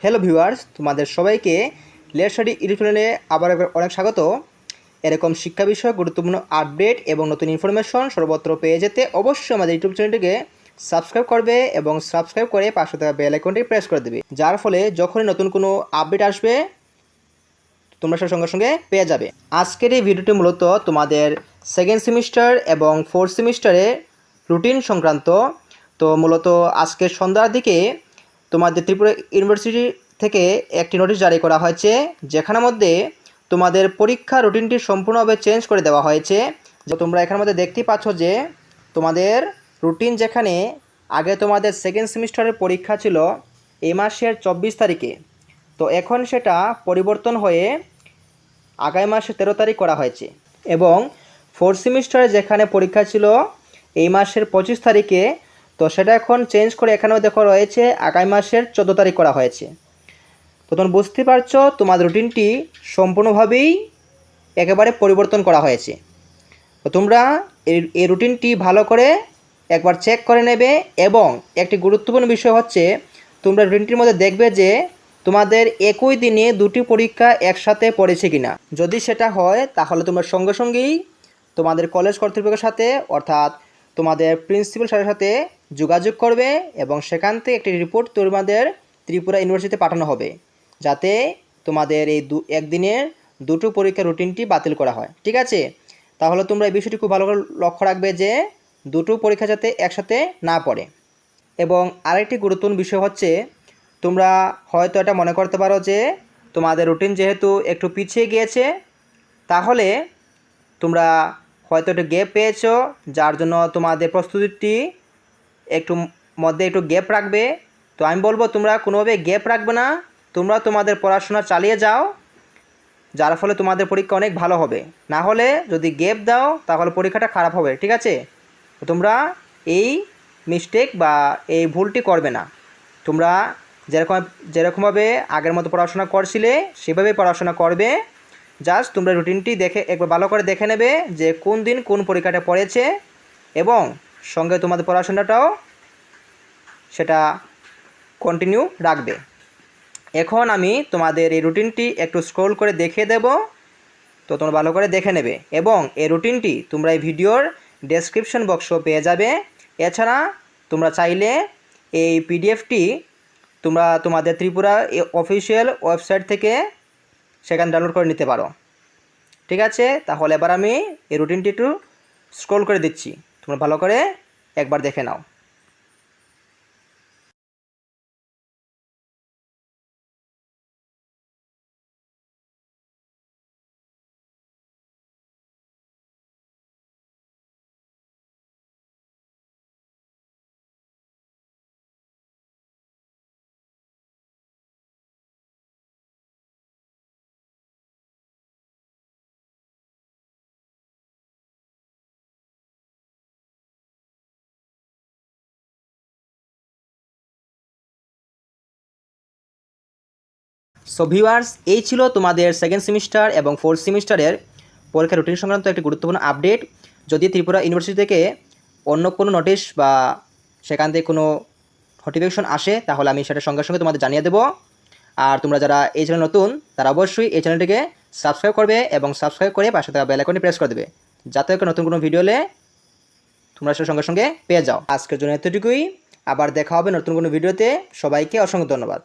Hello viewers, তোমাদের সবাইকে late study YouTube চ্যানেলে আবার অনেক স্বাগত। এরকম শিক্ষা বিষয়ক গুরুত্বপূর্ণ আপডেট এবং নতুন ইনফরমেশন সর্বত্র পেয়ে যেতে অবশ্যই আমাদের ইউটিউব চ্যানেলটিকে সাবস্ক্রাইব করবে এবং সাবস্ক্রাইব করে পাশে থাকা বেল আইকনটি প্রেস করে দেবে, যার ফলে যখনই নতুন কোনো আপডেট আসবে তোমরা সেটা সঙ্গে সঙ্গে পেয়ে যাবে। আজকের এই ভিডিওটি মূলত তোমাদের সেকেন্ড সেমিস্টার এবং ফোর্থ সেমিস্টারের রুটিন সংক্রান্ত। তো মূলত আজকে সন্ধ্যার দিকে তোমাদের ত্রিপুরা ইউনিভার্সিটি থেকে একটি নোটিশ জারি করা হয়েছে, যেখানের মধ্যে তোমাদের পরীক্ষা রুটিনটি সম্পূর্ণভাবে চেঞ্জ করে দেওয়া হয়েছে। যে তোমরা এখানের মধ্যে দেখতেই পাচ্ছ যে তোমাদের রুটিন, যেখানে আগে তোমাদের সেকেন্ড সেমিস্টারের পরীক্ষা ছিল এই মাসের 24 তারিখে, তো এখন সেটা পরিবর্তন হয়ে আগামী মাসের 13 তারিখ করা হয়েছে। এবং ফোর্থ সেমিস্টারে যেখানে পরীক্ষা ছিল এই মাসের 25 তারিখে, তো সেটা এখন চেঞ্জ করে এখানেও দেখো রয়েছে আগামী মাসের 14 তারিখ করা হয়েছে। তো তোমরা বুঝতে পারছো তোমাদের রুটিনটি সম্পূর্ণভাবেই একেবারে পরিবর্তন করা হয়েছে। তো তোমরা এই রুটিনটি ভালো করে একবার চেক করে নেবে। এবং একটি গুরুত্বপূর্ণ বিষয় হচ্ছে, তোমরা রুটিনটির মধ্যে দেখবে যে তোমাদের একই দিনে দুটি পরীক্ষা একসাথে পড়েছে কিনা। যদি সেটা হয় তাহলে তোমরা সঙ্গে সঙ্গেই তোমাদের কলেজ কর্তৃপক্ষের সাথে অর্থাৎ তোমাদের প্রিন্সিপাল স্যারের সাথে যোগাযোগ করবে এবং সেখান থেকে একটি রিপোর্ট তোমাদের ত্রিপুরা ইউনিভার্সিটিতে পাঠানো হবে, যাতে তোমাদের এই একদিনের দুটো পরীক্ষার রুটিনটি বাতিল করা হয়। ঠিক আছে, তাহলে তোমরা এই বিষয়টি খুব ভালো করে লক্ষ্য রাখবে যে দুটো পরীক্ষা যাতে একসাথে না পড়ে। এবং আরেকটি গুরুত্বপূর্ণ বিষয় হচ্ছে, তোমরা হয়তো এটা মনে করতে পারো যে তোমাদের রুটিন যেহেতু একটু পিছিয়ে গিয়েছে, তাহলে তোমরা হয়তো একটু গ্যাপ পেয়েছো, যার জন্য তোমাদের প্রস্তুতিটি একটু গ্যাপ রাখবে। তো আমি বলবো তোমরা কোনোভাবে গ্যাপ রাখবে না, তোমরা তোমাদের পড়াশোনা চালিয়ে যাও, যার ফলে তোমাদের পরীক্ষা অনেক ভালো হবে। না হলে যদি গ্যাপ দাও তাহলে পরীক্ষাটা খারাপ হবে। ঠিক আছে, তো তোমরা এই মিস্টেক বা এই ভুলটি করবে না। তোমরা যেরকমভাবে আগের মতো পড়াশোনা করছিলে সেভাবেই পড়াশোনা করবে। জাস্ট তোমরা রুটিনটি দেখে একবার ভালো করে দেখে নেবে যে কোন দিন কোন পরীক্ষাটা পড়েছে, এবং সঙ্গে তোমাদের পড়াশোনাটাও সেটা কন্টিনিউ রাখবে। এখন আমি তোমাদের এই রুটিনটি একটু স্ক্রল করে দেখিয়ে দেব, তো তোমরা ভালো করে দেখে নেবে। এবং এই রুটিনটি তোমরা এই ভিডিওর ডেসক্রিপশন বক্সও পেয়ে যাবে। এছাড়া তোমরা চাইলে এই পিডিএফটি তোমরা তোমাদের ত্রিপুরা অফিসিয়াল ওয়েবসাইট থেকে সেখানে ডাউনলোড করে নিতে পারো। ঠিক আছে, তাহলে এবার আমি এই রুটিনটি একটু স্ক্রল করে দিচ্ছি, তোমরা ভালো করে একবার দেখে নাও। সো ভিউয়ার্স, এই ছিল তোমাদের সেকেন্ড সেমিস্টার এবং ফোর্থ সেমিস্টারের পরীক্ষা রুটিন সংক্রান্ত একটি গুরুত্বপূর্ণ আপডেট। যদি ত্রিপুরা ইউনিভার্সিটি থেকে অন্য কোনো নোটিশ বা সেখান থেকে কোনো নোটিফিকেশন আসে তাহলে আমি সেটা সঙ্গে সঙ্গে তোমাদের জানিয়ে দেবো। আর তোমরা যারা এই চ্যানেল নতুন তারা অবশ্যই এই চ্যানেলটিকে সাবস্ক্রাইব করবে এবং সাবস্ক্রাইব করে পাশে থাকা বেল আইকনটি প্রেস করে দেবে, যাতে নতুন কোনো ভিডিও এলে তোমরা সেটা সঙ্গে সঙ্গে পেয়ে যাও। আজকের জন্য এতটুকুই, আবার দেখা হবে নতুন কোনো ভিডিওতে। সবাইকে অসংখ্য ধন্যবাদ।